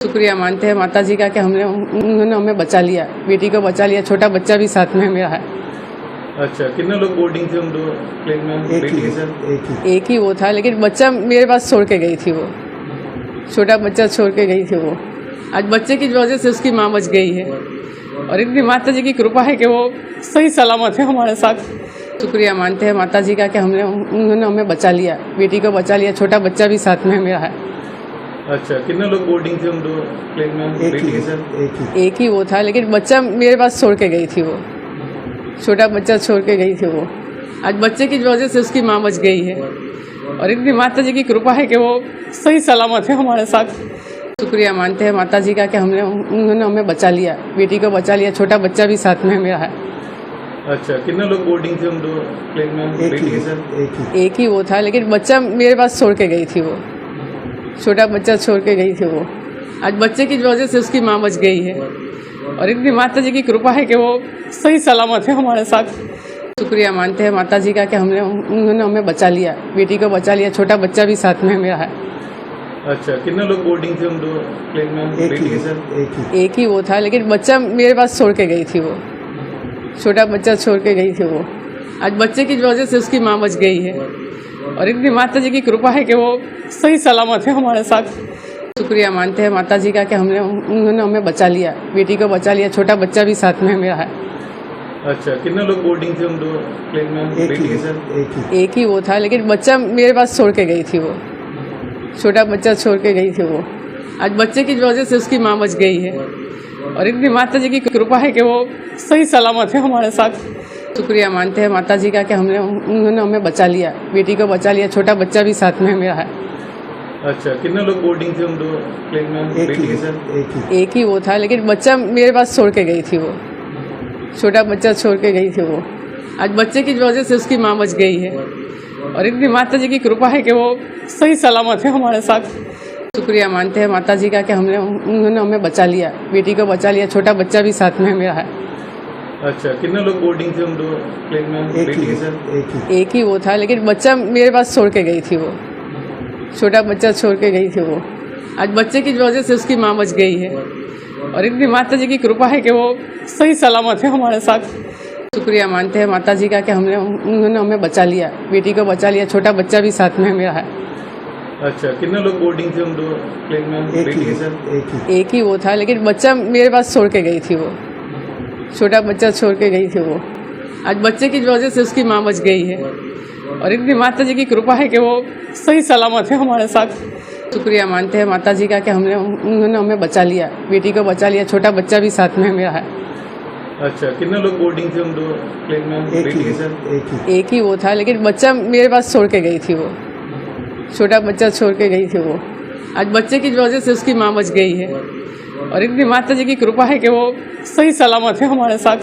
शुक्रिया मानते हैं माता जी का कि उन्होंने हमें बचा लिया, बेटी को बचा लिया। छोटा बच्चा भी साथ में मेरा है। अच्छा, कितने लोग बोर्डिंग थे उन दो प्लेन में? बेटी के साथ एक ही वो था, लेकिन बच्चा मेरे पास छोड़ के गई थी। वो छोटा बच्चा छोड़ के गई थी। वो आज बच्चे की वजह से उसकी माँ बच गई है, और इतनी माता जी की कृपा है कि वो सही सलामत है हमारे साथ। शुक्रिया मानते हैं माता जी का कि उन्होंने हमें बचा लिया, बेटी को बचा लिया। छोटा बच्चा भी साथ में मेरा है। अच्छा, कितने लोग बोर्डिंग थे उन दो प्लेन में? बेटी के साथ एक ही वो था, लेकिन बच्चा मेरे पास छोड़ के गई थी। वो छोटा बच्चा छोड़ के गई थी। वो आज बच्चे की वजह से उसकी माँ बच गई है, और इतनी माता जी की कृपा है कि वो सही सलामत है हमारे साथ। शुक्रिया मानते हैं माता जी का कि उन्होंने हमें बचा लिया, बेटी को बचा लिया। छोटा बच्चा भी साथ में मेरा है। अच्छा, कितने लोग बोर्डिंग थे उन दो प्लेन में? बेटी के साथ एक ही वो था, लेकिन बच्चा मेरे पास छोड़ के गई थी। वो छोटा बच्चा छोड़ के गई थी। वो आज बच्चे की वजह से उसकी माँ बच गई है, और इतनी माता जी की कृपा है कि वो सही सलामत है हमारे साथ। शुक्रिया मानते हैं माता जी का कि उन्होंने हमें बचा लिया, बेटी को बचा लिया। छोटा बच्चा भी साथ में मेरा है। अच्छा, कितने लोग बोर्डिंग थे उन दो प्लेन में? बेटी के साथ एक ही वो था, लेकिन बच्चा मेरे पास छोड़ के गई थी। वो छोटा बच्चा छोड़ के गई थी। वो आज बच्चे की वजह से उसकी माँ बच गई है, और इतनी माता जी की कृपा है कि वो सही सलामत है हमारे साथ। शुक्रिया मानते हैं माता जी का कि उन्होंने हमें बचा लिया, बेटी को बचा लिया। छोटा बच्चा भी साथ में मेरा है। अच्छा, कितने लोग बोर्डिंग थे उन दो प्लेन में? बेटी के साथ एक ही वो था, लेकिन बच्चा मेरे पास छोड़ के गई थी। वो छोटा बच्चा छोड़ के गई थी। वो आज बच्चे की वजह से उसकी माँ बच गई है, और इतनी माता जी की कृपा है कि वो सही सलामत है हमारे साथ। शुक्रिया मानते हैं माता जी का कि उन्होंने हमें बचा लिया, बेटी को बचा लिया। छोटा बच्चा भी साथ में मेरा है। अच्छा, कितने लोग बोर्डिंग थे उन दो प्लेन में? बेटी के साथ एक ही वो था, लेकिन बच्चा मेरे पास छोड़ के गई थी। वो छोटा बच्चा छोड़ के गई थी। वो आज बच्चे की वजह से उसकी माँ बच गई है, और इतनी माता जी की कृपा है कि वो सही सलामत है हमारे साथ। शुक्रिया मानते हैं माता जी का कि उन्होंने हमें बचा लिया, बेटी को बचा लिया। छोटा बच्चा भी साथ में मेरा है। अच्छा, कितने लोग बोर्डिंग थे उन दो प्लेन में? बेटी के साथ एक ही वो था, लेकिन बच्चा मेरे पास छोड़ के गई थी। वो छोटा बच्चा छोड़ के गई थी। वो आज बच्चे की वजह से उसकी माँ बच गई है, और इतनी माता जी की कृपा है कि वो सही सलामत है हमारे साथ। शुक्रिया मानते हैं माता जी का कि उन्होंने हमें बचा लिया, बेटी को बचा लिया। छोटा बच्चा भी साथ में मेरा है। अच्छा, कितने लोग बोर्डिंग थे उन दो प्लेन में? बेटी के साथ एक ही वो था, लेकिन बच्चा मेरे पास छोड़ के गई थी। वो छोटा बच्चा छोड़ के गई थी। वो आज बच्चे की वजह से उसकी माँ बच गई है, और इतनी माता जी की कृपा है कि वो सही सलामत है हमारे साथ। शुक्रिया मानते हैं माता जी का कि उन्होंने हमें बचा लिया, बेटी को बचा लिया। छोटा बच्चा भी साथ में मेरा है। अच्छा, कितने लोग बोर्डिंग थे उन दो प्लेन में? बेटी के साथ एक ही वो था, लेकिन बच्चा मेरे पास छोड़ के गई थी। वो छोटा बच्चा छोड़ के गई थी। वो आज बच्चे की वजह से उसकी माँ बच गई है, और इतनी माता जी की कृपा है कि वो सही सलामत है हमारे साथ।